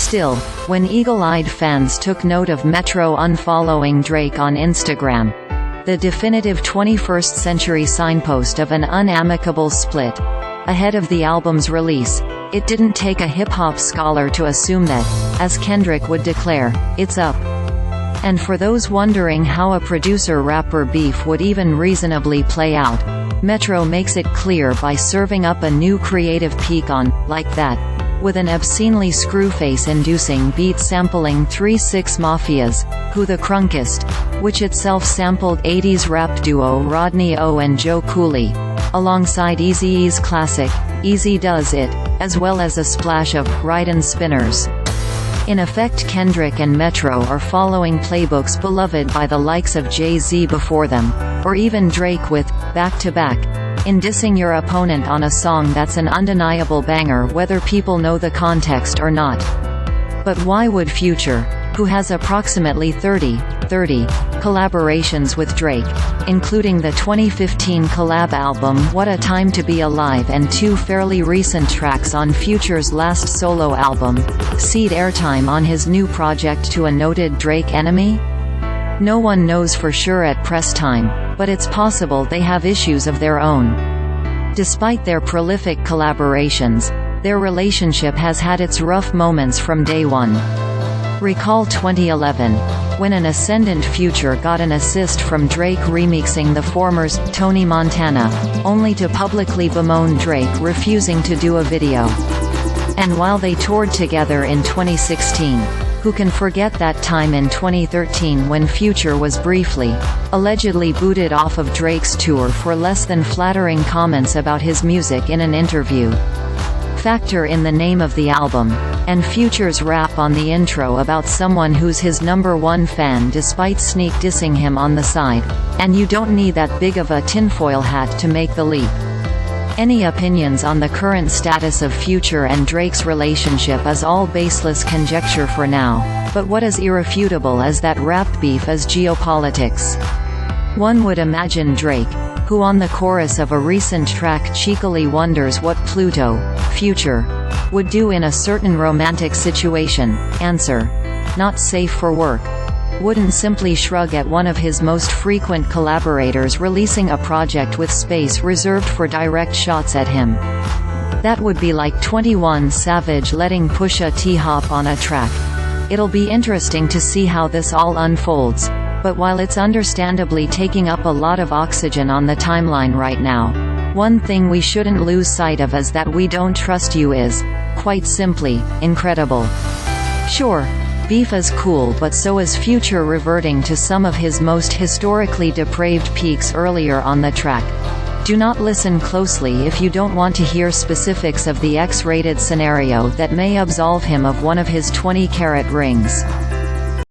Still, when eagle-eyed fans took note of Metro unfollowing Drake on Instagram, the definitive 21st century signpost of an unamicable split, ahead of the album's release, it didn't take a hip-hop scholar to assume that, as Kendrick would declare, "It's up." And for those wondering how a producer-rapper beef would even reasonably play out, Metro makes it clear by serving up a new creative peek on Like That, with an obscenely screwface-inducing beat sampling 3-6 Mafia's Who the Crunkest, which itself sampled 80s rap duo Rodney O and Joe Cooley, alongside Eazy-E's classic, Easy Does It, as well as a splash of Ridin' Spinners. In effect, Kendrick and Metro are following playbooks beloved by the likes of Jay-Z before them, or even Drake with Back to Back, in dissing your opponent on a song that's an undeniable banger whether people know the context or not. But why would Future, who has approximately 30 collaborations with Drake, including the 2015 collab album What a Time to Be Alive and 2 fairly recent tracks on Future's last solo album, cede airtime on his new project to a noted Drake enemy? No one knows for sure at press time, but it's possible they have issues of their own. Despite their prolific collaborations, their relationship has had its rough moments from day one. Recall 2011, when an ascendant Future got an assist from Drake remixing the former's Tony Montana, only to publicly bemoan Drake refusing to do a video. And while they toured together in 2016, who can forget that time in 2013 when Future was briefly, allegedly booted off of Drake's tour for less than flattering comments about his music in an interview. Factor in the name of the album, and Future's rap on the intro about someone who's his #1 fan despite sneak dissing him on the side, and you don't need that big of a tinfoil hat to make the leap. Any opinions on the current status of Future and Drake's relationship is all baseless conjecture for now, but what is irrefutable is that rap beef is geopolitics. One would imagine Drake, who on the chorus of a recent track cheekily wonders what Pluto, Future, would do in a certain romantic situation, answer, not safe for work, wouldn't simply shrug at one of his most frequent collaborators releasing a project with space reserved for direct shots at him. That would be like 21 Savage letting Pusha T hop on a track. It'll be interesting to see how this all unfolds, but while it's understandably taking up a lot of oxygen on the timeline right now, one thing we shouldn't lose sight of is that We Don't Trust You is, quite simply, incredible. Sure, beef is cool, but so is Future reverting to some of his most historically depraved peaks earlier on the track. Do not listen closely if you don't want to hear specifics of the X-rated scenario that may absolve him of one of his 20-carat rings.